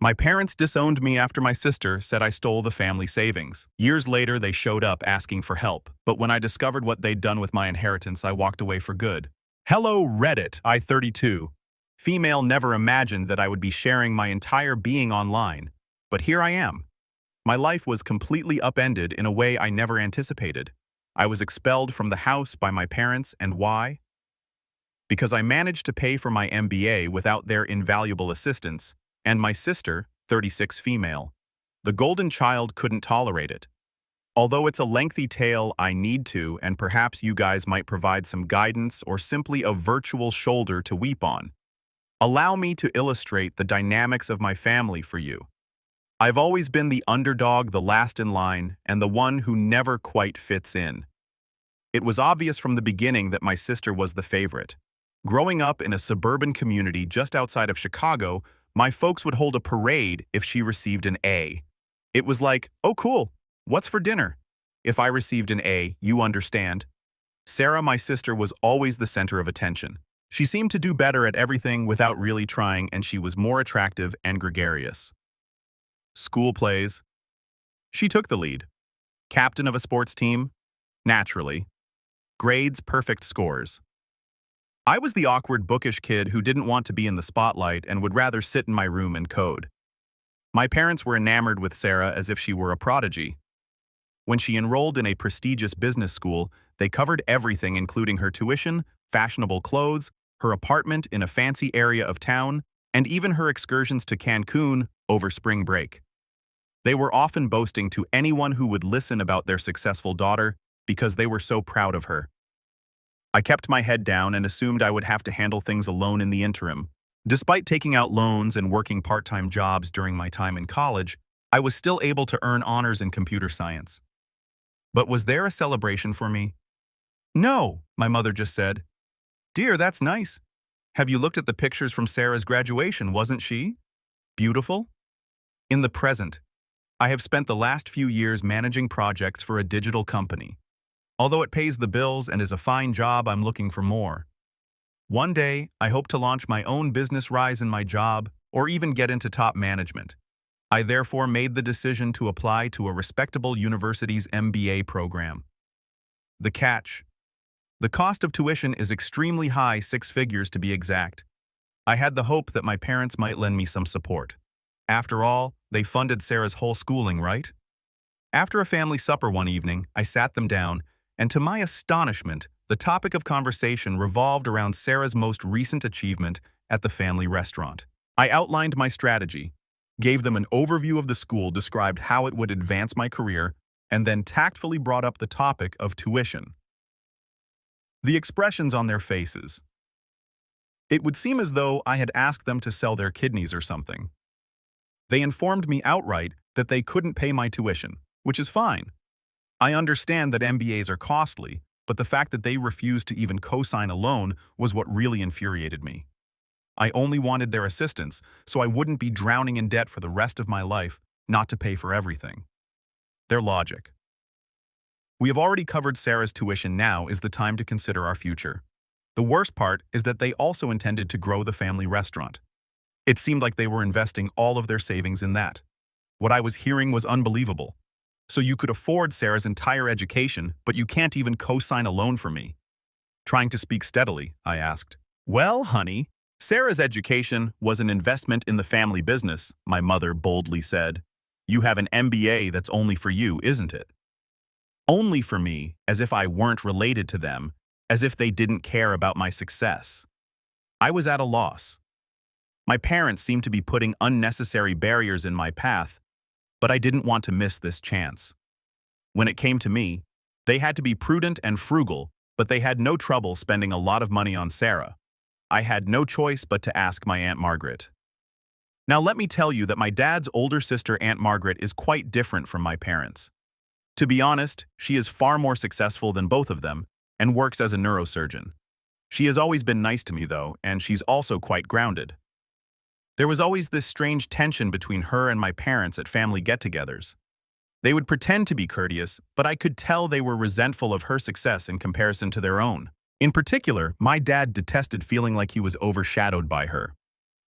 My parents disowned me after my sister said I stole the family savings. Years later, they showed up asking for help, but when I discovered what they'd done with my inheritance, I walked away for good. Hello, Reddit, I-32. Female never imagined that I would be sharing my entire being online, but here I am. My life was completely upended in a way I never anticipated. I was expelled from the house by my parents, and why? Because I managed to pay for my MBA without their invaluable assistance, and my sister, 36 female. The golden child couldn't tolerate it. Although it's a lengthy tale, I need to, and perhaps you guys might provide some guidance or simply a virtual shoulder to weep on. Allow me to illustrate the dynamics of my family for you. I've always been the underdog, the last in line, and the one who never quite fits in. It was obvious from the beginning that my sister was the favorite. Growing up in a suburban community just outside of Chicago, my folks would hold a parade if she received an A. It was like, oh cool, what's for dinner? If I received an A, you understand. Sarah, my sister, was always the center of attention. She seemed to do better at everything without really trying, and she was more attractive and gregarious. School plays. She took the lead. Captain of a sports team? Naturally. Grades, perfect scores. I was the awkward, bookish kid who didn't want to be in the spotlight and would rather sit in my room and code. My parents were enamored with Sarah as if she were a prodigy. When she enrolled in a prestigious business school, they covered everything, including her tuition, fashionable clothes, her apartment in a fancy area of town, and even her excursions to Cancun over spring break. They were often boasting to anyone who would listen about their successful daughter because they were so proud of her. I kept my head down and assumed I would have to handle things alone in the interim. Despite taking out loans and working part-time jobs during my time in college, I was still able to earn honors in computer science. But was there a celebration for me? No, my mother just said. Dear, that's nice. Have you looked at the pictures from Sarah's graduation? Wasn't she beautiful? In the present, I have spent the last few years managing projects for a digital company. Although it pays the bills and is a fine job, I'm looking for more. One day, I hope to launch my own business, rise in my job, or even get into top management. I therefore made the decision to apply to a respectable university's MBA program. The catch: the cost of tuition is extremely high, 6 figures to be exact. I had the hope that my parents might lend me some support. After all, they funded Sarah's whole schooling, right? After a family supper one evening, I sat them down, and to my astonishment, the topic of conversation revolved around Sarah's most recent achievement at the family restaurant. I outlined my strategy, gave them an overview of the school, described how it would advance my career, and then tactfully brought up the topic of tuition. The expressions on their faces. It would seem as though I had asked them to sell their kidneys or something. They informed me outright that they couldn't pay my tuition, which is fine. I understand that MBAs are costly, but the fact that they refused to even co-sign a loan was what really infuriated me. I only wanted their assistance, so I wouldn't be drowning in debt for the rest of my life, not to pay for everything. Their logic. We have already covered Sarah's tuition. Now is the time to consider our future. The worst part is that they also intended to grow the family restaurant. It seemed like they were investing all of their savings in that. What I was hearing was unbelievable. So you could afford Sarah's entire education, but you can't even co-sign a loan for me. Trying to speak steadily, I asked. Well, honey, Sarah's education was an investment in the family business, my mother boldly said. You have an MBA that's only for you, isn't it? Only for me, as if I weren't related to them, as if they didn't care about my success. I was at a loss. My parents seemed to be putting unnecessary barriers in my path, but I didn't want to miss this chance. When it came to me, they had to be prudent and frugal, but they had no trouble spending a lot of money on Sarah. I had no choice but to ask my Aunt Margaret. Now let me tell you that my dad's older sister, Aunt Margaret, is quite different from my parents. To be honest, she is far more successful than both of them and works as a neurosurgeon. She has always been nice to me, though, and she's also quite grounded. There was always this strange tension between her and my parents at family get-togethers. They would pretend to be courteous, but I could tell they were resentful of her success in comparison to their own. In particular, my dad detested feeling like he was overshadowed by her.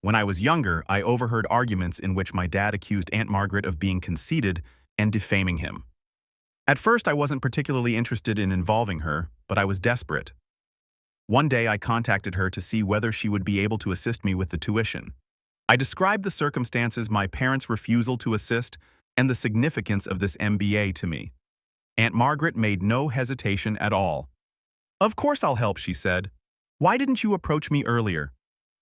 When I was younger, I overheard arguments in which my dad accused Aunt Margaret of being conceited and defaming him. At first, I wasn't particularly interested in involving her, but I was desperate. One day, I contacted her to see whether she would be able to assist me with the tuition. I described the circumstances, my parents' refusal to assist, and the significance of this MBA to me. Aunt Margaret made no hesitation at all. "Of course I'll help," she said. "Why didn't you approach me earlier?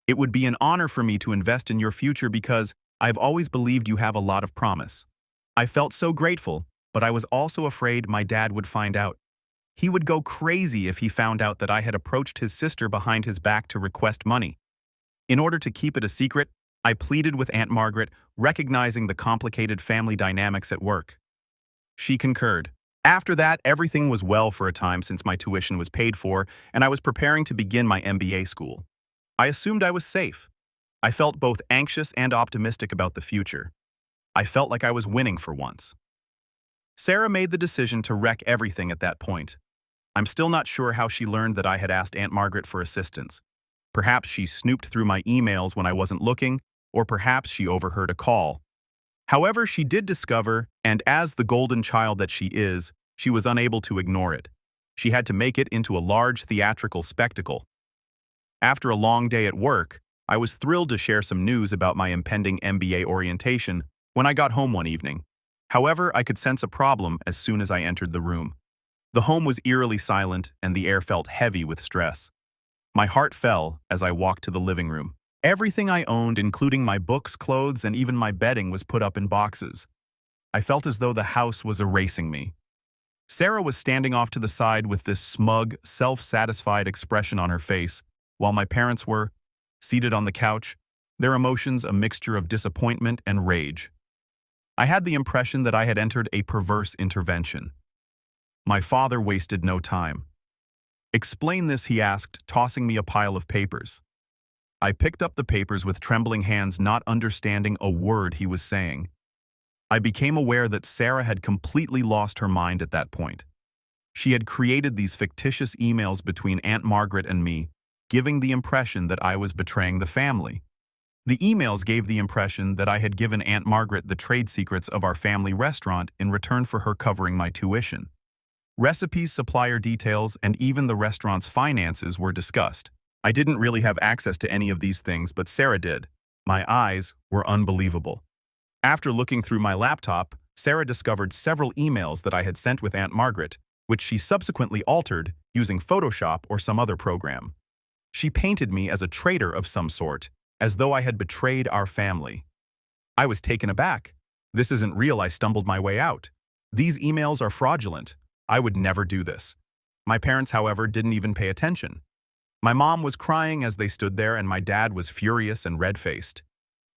It would be an honor for me to invest in your future because I've always believed you have a lot of promise." I felt so grateful, but I was also afraid my dad would find out. He would go crazy if he found out that I had approached his sister behind his back to request money. In order to keep it a secret, I pleaded with Aunt Margaret, recognizing the complicated family dynamics at work. She concurred. After that, everything was well for a time since my tuition was paid for, and I was preparing to begin my MBA school. I assumed I was safe. I felt both anxious and optimistic about the future. I felt like I was winning for once. Sarah made the decision to wreck everything at that point. I'm still not sure how she learned that I had asked Aunt Margaret for assistance. Perhaps she snooped through my emails when I wasn't looking, or perhaps she overheard a call. However, she did discover, and as the golden child that she is, she was unable to ignore it. She had to make it into a large theatrical spectacle. After a long day at work, I was thrilled to share some news about my impending MBA orientation when I got home one evening. However, I could sense a problem as soon as I entered the room. The home was eerily silent, and the air felt heavy with stress. My heart fell as I walked to the living room. Everything I owned, including my books, clothes, and even my bedding, was put up in boxes. I felt as though the house was erasing me. Sarah was standing off to the side with this smug, self-satisfied expression on her face, while my parents were seated on the couch, their emotions a mixture of disappointment and rage. I had the impression that I had entered a perverse intervention. My father wasted no time. "Explain this," he asked, tossing me a pile of papers. I picked up the papers with trembling hands, not understanding a word he was saying. I became aware that Sarah had completely lost her mind at that point. She had created these fictitious emails between Aunt Margaret and me, giving the impression that I was betraying the family. The emails gave the impression that I had given Aunt Margaret the trade secrets of our family restaurant in return for her covering my tuition. Recipes, supplier details, and even the restaurant's finances were discussed. I didn't really have access to any of these things, but Sarah did. My eyes were unbelievable. After looking through my laptop, Sarah discovered several emails that I had sent with Aunt Margaret, which she subsequently altered using Photoshop or some other program. She painted me as a traitor of some sort, as though I had betrayed our family. I was taken aback. "This isn't real," I stumbled my way out. "These emails are fraudulent. I would never do this." My parents, however, didn't even pay attention. My mom was crying as they stood there, and my dad was furious and red-faced.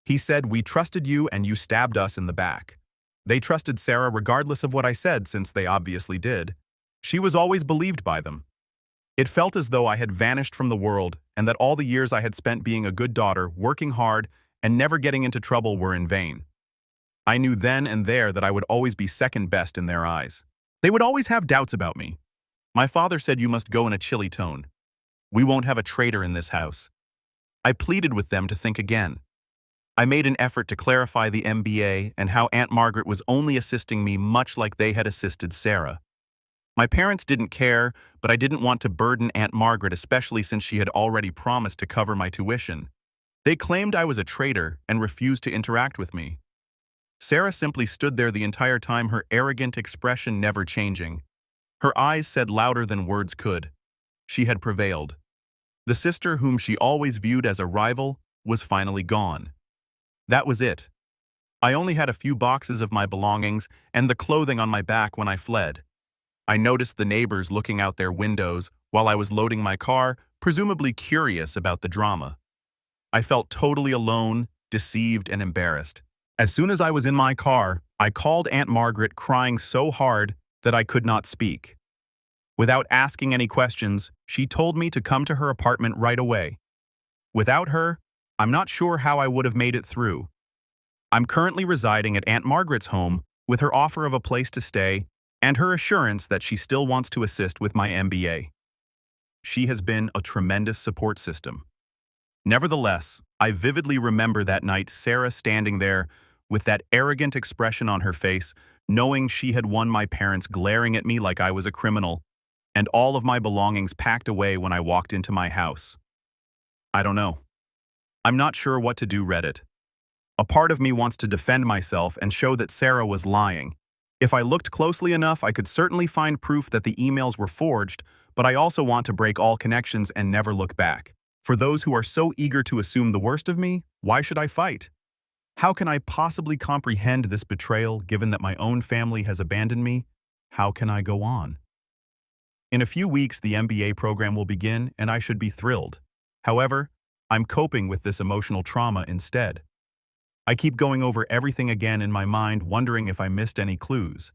He said, "We trusted you and you stabbed us in the back." They trusted Sarah regardless of what I said, since they obviously did. She was always believed by them. It felt as though I had vanished from the world, and that all the years I had spent being a good daughter, working hard, and never getting into trouble were in vain. I knew then and there that I would always be second best in their eyes. They would always have doubts about me. My father said, "You must go," in a chilly tone. "We won't have a traitor in this house." I pleaded with them to think again. I made an effort to clarify the MBA and how Aunt Margaret was only assisting me much like they had assisted Sarah. My parents didn't care, but I didn't want to burden Aunt Margaret, especially since she had already promised to cover my tuition. They claimed I was a traitor and refused to interact with me. Sarah simply stood there the entire time, her arrogant expression never changing. Her eyes said louder than words could. She had prevailed. The sister whom she always viewed as a rival was finally gone. That was it. I only had a few boxes of my belongings and the clothing on my back when I fled. I noticed the neighbors looking out their windows while I was loading my car, presumably curious about the drama. I felt totally alone, deceived, and embarrassed. As soon as I was in my car, I called Aunt Margaret, crying so hard that I could not speak. Without asking any questions, she told me to come to her apartment right away. Without her, I'm not sure how I would have made it through. I'm currently residing at Aunt Margaret's home with her offer of a place to stay and her assurance that she still wants to assist with my MBA. She has been a tremendous support system. Nevertheless, I vividly remember that night Sarah standing there with that arrogant expression on her face, knowing she had won, my parents glaring at me like I was a criminal, and all of my belongings packed away when I walked into my house. I don't know. I'm not sure what to do, Reddit. A part of me wants to defend myself and show that Sarah was lying. If I looked closely enough, I could certainly find proof that the emails were forged, but I also want to break all connections and never look back. For those who are so eager to assume the worst of me, why should I fight? How can I possibly comprehend this betrayal given that my own family has abandoned me? How can I go on? In a few weeks, the MBA program will begin, and I should be thrilled. However, I'm coping with this emotional trauma instead. I keep going over everything again in my mind, wondering if I missed any clues.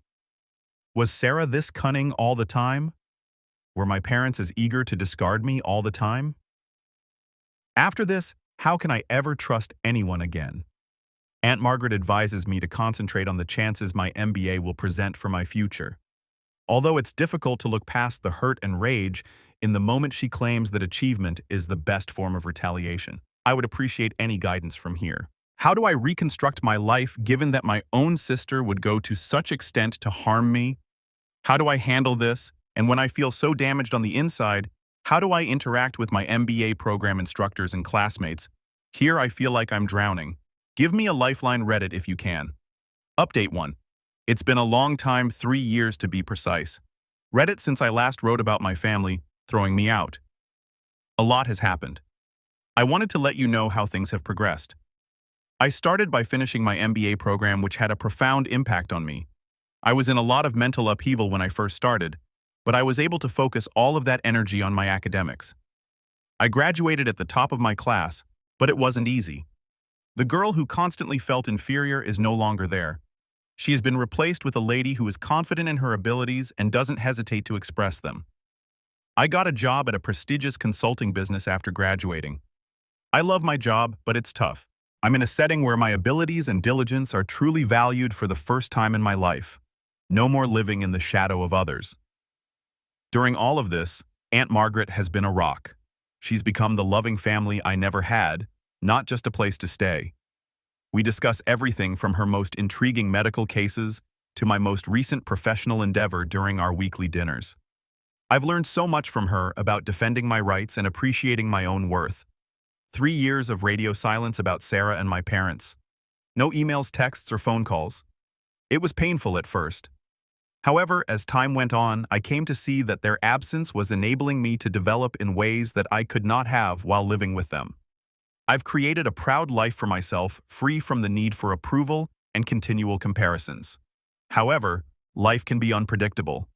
Was Sarah this cunning all the time? Were my parents as eager to discard me all the time? After this, how can I ever trust anyone again? Aunt Margaret advises me to concentrate on the chances my MBA will present for my future. Although it's difficult to look past the hurt and rage, in the moment she claims that achievement is the best form of retaliation. I would appreciate any guidance from here. How do I reconstruct my life given that my own sister would go to such extent to harm me? How do I handle this? And when I feel so damaged on the inside, how do I interact with my MBA program instructors and classmates? Here I feel like I'm drowning. Give me a lifeline, Reddit, if you can. Update 1. It's been a long time, 3 years to be precise. Reddit, since I last wrote about my family throwing me out. A lot has happened. I wanted to let you know how things have progressed. I started by finishing my MBA program, which had a profound impact on me. I was in a lot of mental upheaval when I first started, but I was able to focus all of that energy on my academics. I graduated at the top of my class, but it wasn't easy. The girl who constantly felt inferior is no longer there. She has been replaced with a lady who is confident in her abilities and doesn't hesitate to express them. I got a job at a prestigious consulting business after graduating. I love my job, but it's tough. I'm in a setting where my abilities and diligence are truly valued for the first time in my life. No more living in the shadow of others. During all of this, Aunt Margaret has been a rock. She's become the loving family I never had, not just a place to stay. We discuss everything from her most intriguing medical cases to my most recent professional endeavor during our weekly dinners. I've learned so much from her about defending my rights and appreciating my own worth. 3 years of radio silence about Sarah and my parents. No emails, texts, or phone calls. It was painful at first. However, as time went on, I came to see that their absence was enabling me to develop in ways that I could not have while living with them. I've created a proud life for myself, free from the need for approval and continual comparisons. However, life can be unpredictable.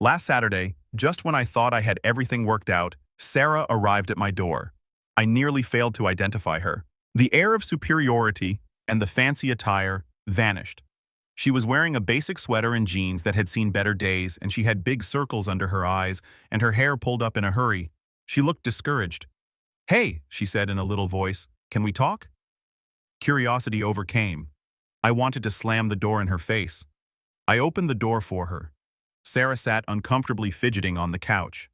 Last Saturday, just when I thought I had everything worked out, Sarah arrived at my door. I nearly failed to identify her. The air of superiority and the fancy attire vanished. She was wearing a basic sweater and jeans that had seen better days, and she had big circles under her eyes and her hair pulled up in a hurry. She looked discouraged. "Hey," she said in a little voice, "can we talk?" Curiosity overcame. I wanted to slam the door in her face. I opened the door for her. Sarah sat uncomfortably fidgeting on the couch.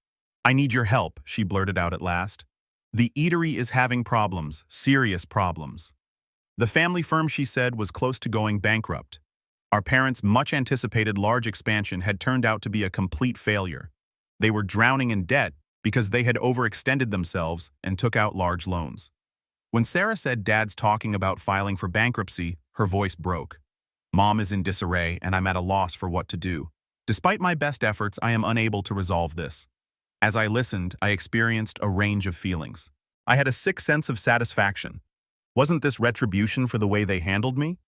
"I need your help," she blurted out at last. "The eatery is having problems, serious problems." The family firm, she said, was close to going bankrupt. Our parents' much-anticipated large expansion had turned out to be a complete failure. They were drowning in debt because they had overextended themselves and took out large loans. When Sarah said Dad's talking about filing for bankruptcy, her voice broke. "Mom is in disarray and I'm at a loss for what to do. Despite my best efforts, I am unable to resolve this." As I listened, I experienced a range of feelings. I had a sick sense of satisfaction. Wasn't this retribution for the way they handled me?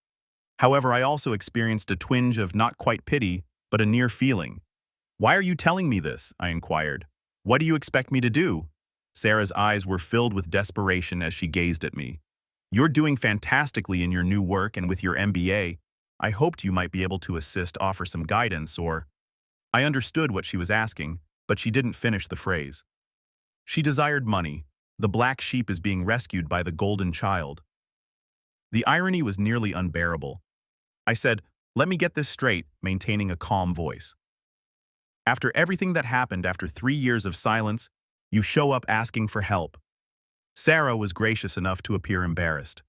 However, I also experienced a twinge of not quite pity, but a near feeling. "Why are you telling me this?" I inquired. "What do you expect me to do?" Sarah's eyes were filled with desperation as she gazed at me. "You're doing fantastically in your new work and with your MBA. I hoped you might be able to assist, offer some guidance, or—" I understood what she was asking, but she didn't finish the phrase. She desired money. The black sheep is being rescued by the golden child. The irony was nearly unbearable. I said, "Let me get this straight," maintaining a calm voice. "After everything that happened, after 3 years of silence, you show up asking for help. Sarah was gracious enough to appear embarrassed.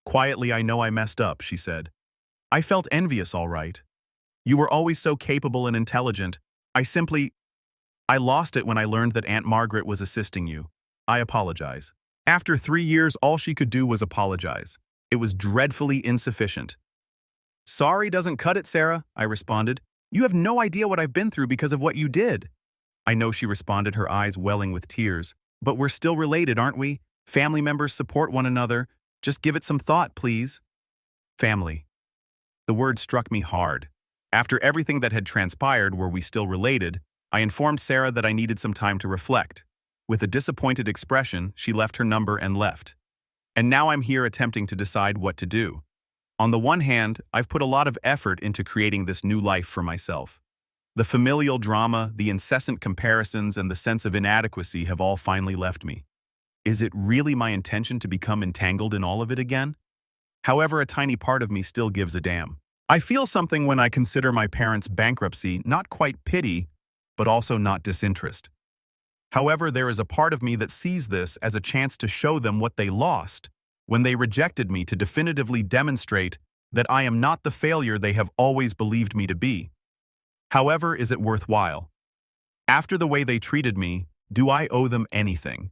Quietly, I know I messed up, she said. I felt envious, all right. You were always so capable and intelligent. I lost it when I learned that Aunt Margaret was assisting you. I apologize. After 3 years, all she could do was apologize. It was dreadfully insufficient. Sorry doesn't cut it, Sarah, I responded. You have no idea what I've been through because of what you did. I know, she responded, her eyes welling with tears. But we're still related, aren't we? Family members support one another. Just give it some thought, please. Family. The word struck me hard. After everything that had transpired, were we still related? I informed Sarah that I needed some time to reflect. With a disappointed expression, she left her number and left. And now I'm here attempting to decide what to do. On the one hand, I've put a lot of effort into creating this new life for myself. The familial drama, the incessant comparisons, and the sense of inadequacy have all finally left me. Is it really my intention to become entangled in all of it again? However, a tiny part of me still gives a damn. I feel something when I consider my parents' bankruptcy not quite pity, but also not disinterest. However, there is a part of me that sees this as a chance to show them what they lost when they rejected me, to definitively demonstrate that I am not the failure they have always believed me to be. However, is it worthwhile? After the way they treated me, do I owe them anything?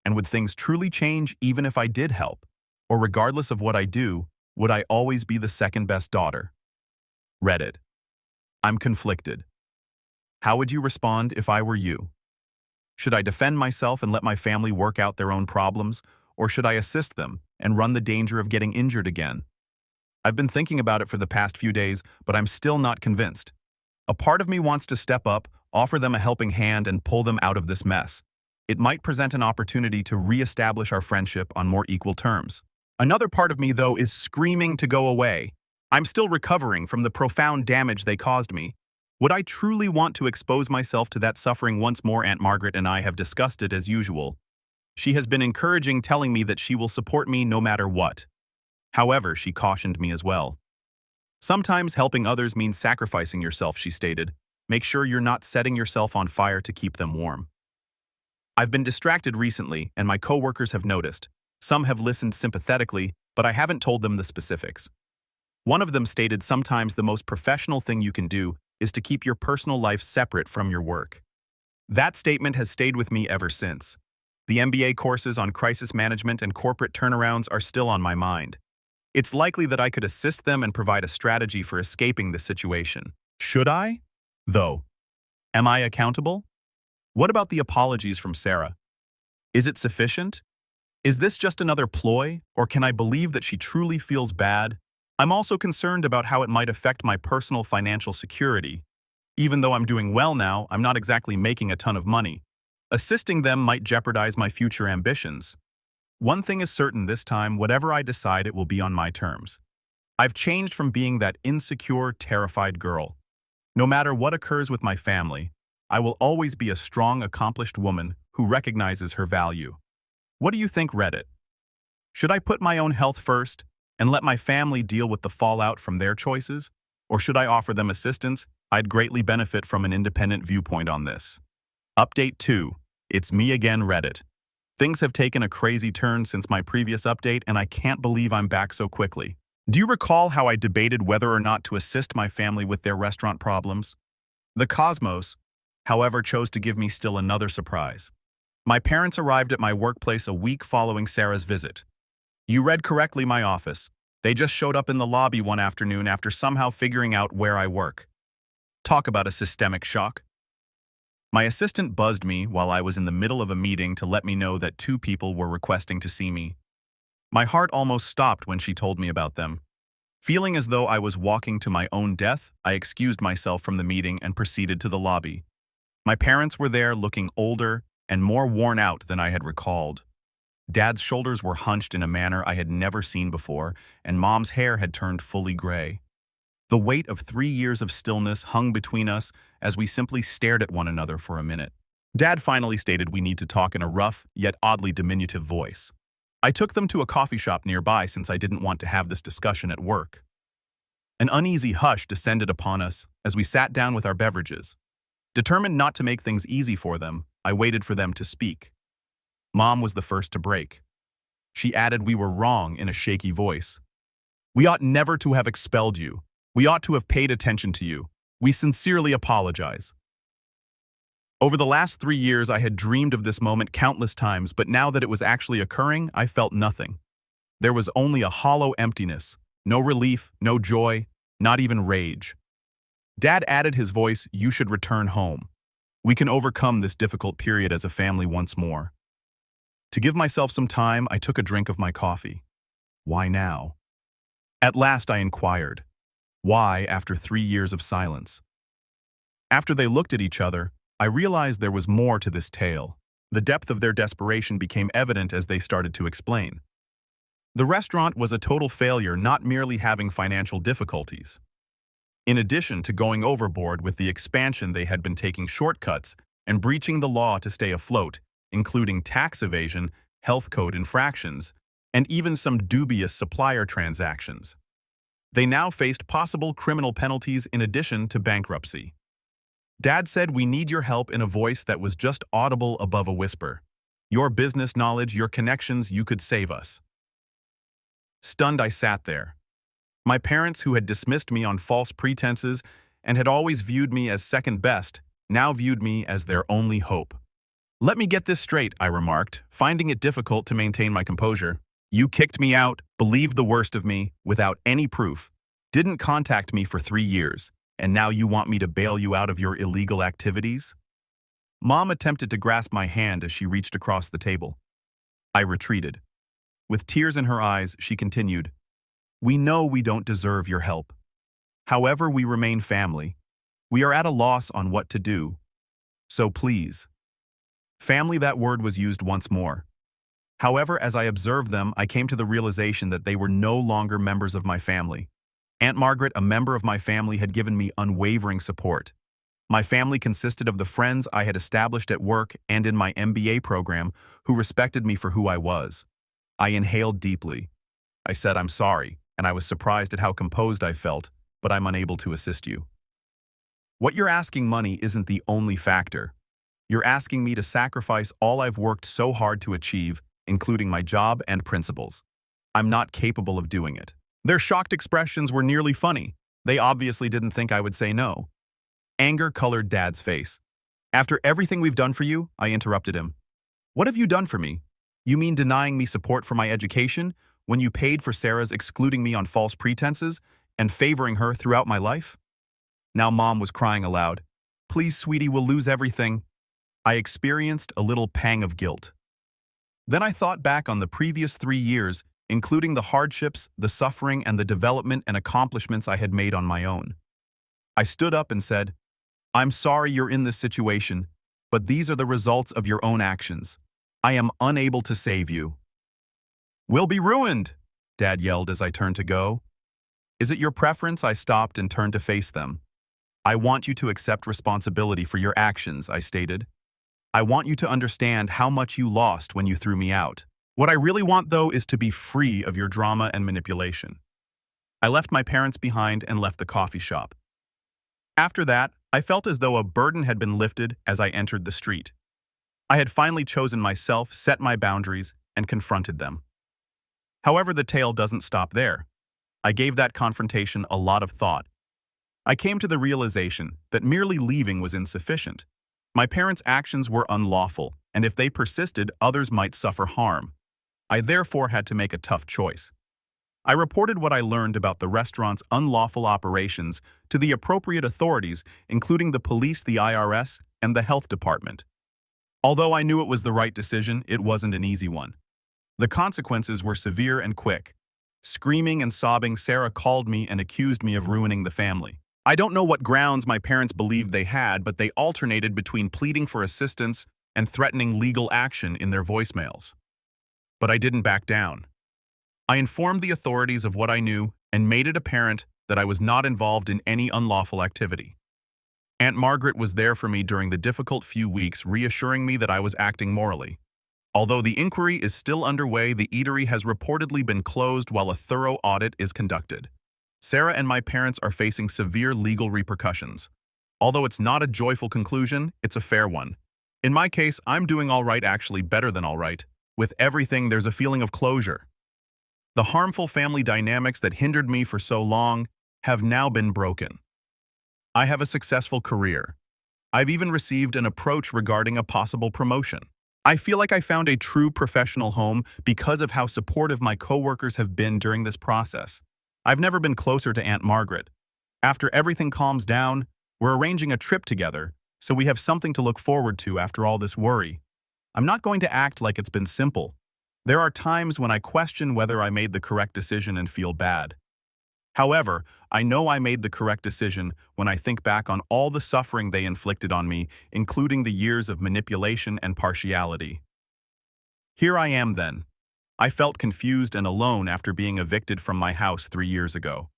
And would things truly change even if I did help? Or regardless of what I do, would I always be the second best daughter? Reddit. I'm conflicted. How would you respond if I were you? Should I defend myself and let my family work out their own problems, or should I assist them and run the danger of getting injured again? I've been thinking about it for the past few days, but I'm still not convinced. A part of me wants to step up, offer them a helping hand, and pull them out of this mess. It might present an opportunity to re-establish our friendship on more equal terms. Another part of me, though, is screaming to go away. I'm still recovering from the profound damage they caused me. Would I truly want to expose myself to that suffering once more? Aunt Margaret and I have discussed it as usual. She has been encouraging, telling me that she will support me no matter what. However, she cautioned me as well. Sometimes helping others means sacrificing yourself, she stated. Make sure you're not setting yourself on fire to keep them warm. I've been distracted recently, and my coworkers have noticed. Some have listened sympathetically, but I haven't told them the specifics. One of them stated sometimes the most professional thing you can do is to keep your personal life separate from your work. That statement has stayed with me ever since. The MBA courses on crisis management and corporate turnarounds are still on my mind. It's likely that I could assist them and provide a strategy for escaping the situation. Should I? Though. Am I accountable? What about the apologies from Sarah? Is it sufficient? Is this just another ploy, or can I believe that she truly feels bad? I'm also concerned about how it might affect my personal financial security. Even though I'm doing well now, I'm not exactly making a ton of money. Assisting them might jeopardize my future ambitions. One thing is certain this time, whatever I decide, it will be on my terms. I've changed from being that insecure, terrified girl. No matter what occurs with my family, I will always be a strong, accomplished woman who recognizes her value. What do you think, Reddit? Should I put my own health first and let my family deal with the fallout from their choices? Or should I offer them assistance? I'd greatly benefit from an independent viewpoint on this. Update 2. It's me again, Reddit. Things have taken a crazy turn since my previous update, and I can't believe I'm back so quickly. Do you recall how I debated whether or not to assist my family with their restaurant problems? The cosmos, however, chose to give me still another surprise. My parents arrived at my workplace a week following Sarah's visit. You read correctly, my office. They just showed up in the lobby one afternoon after somehow figuring out where I work. Talk about a systemic shock. My assistant buzzed me while I was in the middle of a meeting to let me know that 2 people were requesting to see me. My heart almost stopped when she told me about them. Feeling as though I was walking to my own death, I excused myself from the meeting and proceeded to the lobby. My parents were there, looking older and more worn out than I had recalled. Dad's shoulders were hunched in a manner I had never seen before, and Mom's hair had turned fully gray. The weight of 3 years of stillness hung between us as we simply stared at one another for a minute. Dad finally stated we need to talk in a rough, yet oddly diminutive voice. I took them to a coffee shop nearby since I didn't want to have this discussion at work. An uneasy hush descended upon us as we sat down with our beverages. Determined not to make things easy for them, I waited for them to speak. Mom was the first to break. She added we were wrong in a shaky voice. We ought never to have expelled you. We ought to have paid attention to you. We sincerely apologize. Over the last 3 years, I had dreamed of this moment countless times, but now that it was actually occurring, I felt nothing. There was only a hollow emptiness. No relief, no joy, not even rage. Dad added his voice, "You should return home. We can overcome this difficult period as a family once more." To give myself some time, I took a drink of my coffee. Why now? At last I inquired. Why after 3 years of silence? After they looked at each other, I realized there was more to this tale. The depth of their desperation became evident as they started to explain. The restaurant was a total failure, not merely having financial difficulties. In addition to going overboard with the expansion, they had been taking shortcuts and breaching the law to stay afloat, including tax evasion, health code infractions, and even some dubious supplier transactions. They now faced possible criminal penalties in addition to bankruptcy. Dad said, "We need your help," in a voice that was just audible above a whisper. "Your business knowledge, your connections, you could save us." Stunned, I sat there. My parents, who had dismissed me on false pretenses and had always viewed me as second best, now viewed me as their only hope. "Let me get this straight," I remarked, finding it difficult to maintain my composure. "You kicked me out, believed the worst of me, without any proof, didn't contact me for 3 years, and now you want me to bail you out of your illegal activities?" Mom attempted to grasp my hand as she reached across the table. I retreated. With tears in her eyes, she continued, "We know we don't deserve your help. However, we remain family. We are at a loss on what to do. So please." Family, that word was used once more. However, as I observed them, I came to the realization that they were no longer members of my family. Aunt Margaret, a member of my family, had given me unwavering support. My family consisted of the friends I had established at work and in my MBA program who respected me for who I was. I inhaled deeply. I said, "I'm sorry," and I was surprised at how composed I felt, "but I'm unable to assist you. What you're asking, money, isn't the only factor. You're asking me to sacrifice all I've worked so hard to achieve, including my job and principles. I'm not capable of doing it." Their shocked expressions were nearly funny. They obviously didn't think I would say no. Anger colored Dad's face. "After everything we've done for you," I interrupted him. "What have you done for me? You mean denying me support for my education when you paid for Sarah's excluding me on false pretenses and favoring her throughout my life?" Now Mom was crying aloud. "Please, sweetie, we'll lose everything." I experienced a little pang of guilt. Then I thought back on the previous 3 years, including the hardships, the suffering, and the development and accomplishments I had made on my own. I stood up and said, "I'm sorry you're in this situation, but these are the results of your own actions. I am unable to save you." "We'll be ruined," Dad yelled as I turned to go. "Is it your preference?" I stopped and turned to face them. "I want you to accept responsibility for your actions," I stated. "I want you to understand how much you lost when you threw me out. What I really want, though, is to be free of your drama and manipulation." I left my parents behind and left the coffee shop. After that, I felt as though a burden had been lifted as I entered the street. I had finally chosen myself, set my boundaries, and confronted them. However, the tale doesn't stop there. I gave that confrontation a lot of thought. I came to the realization that merely leaving was insufficient. My parents' actions were unlawful, and if they persisted, others might suffer harm. I therefore had to make a tough choice. I reported what I learned about the restaurant's unlawful operations to the appropriate authorities, including the police, the IRS, and the health department. Although I knew it was the right decision, it wasn't an easy one. The consequences were severe and quick. Screaming and sobbing, Sarah called me and accused me of ruining the family. I don't know what grounds my parents believed they had, but they alternated between pleading for assistance and threatening legal action in their voicemails. But I didn't back down. I informed the authorities of what I knew and made it apparent that I was not involved in any unlawful activity. Aunt Margaret was there for me during the difficult few weeks, reassuring me that I was acting morally. Although the inquiry is still underway, the eatery has reportedly been closed while a thorough audit is conducted. Sarah and my parents are facing severe legal repercussions. Although it's not a joyful conclusion, it's a fair one. In my case, I'm doing all right, actually better than all right. With everything, there's a feeling of closure. The harmful family dynamics that hindered me for so long have now been broken. I have a successful career. I've even received an approach regarding a possible promotion. I feel like I found a true professional home because of how supportive my coworkers have been during this process. I've never been closer to Aunt Margaret. After everything calms down, we're arranging a trip together, so we have something to look forward to after all this worry. I'm not going to act like it's been simple. There are times when I question whether I made the correct decision and feel bad. However, I know I made the correct decision when I think back on all the suffering they inflicted on me, including the years of manipulation and partiality. Here I am then. I felt confused and alone after being evicted from my house 3 years ago.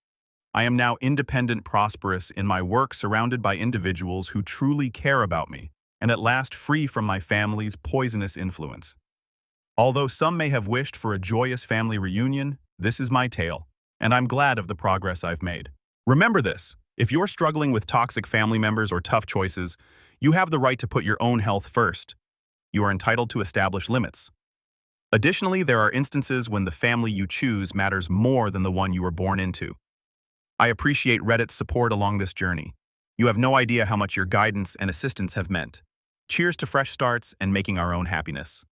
I am now independent, prosperous in my work, surrounded by individuals who truly care about me, and at last free from my family's poisonous influence. Although some may have wished for a joyous family reunion, this is my tale, and I'm glad of the progress I've made. Remember this: if you're struggling with toxic family members or tough choices, you have the right to put your own health first. You are entitled to establish limits. Additionally, there are instances when the family you choose matters more than the one you were born into. I appreciate Reddit's support along this journey. You have no idea how much your guidance and assistance have meant. Cheers to fresh starts and making our own happiness.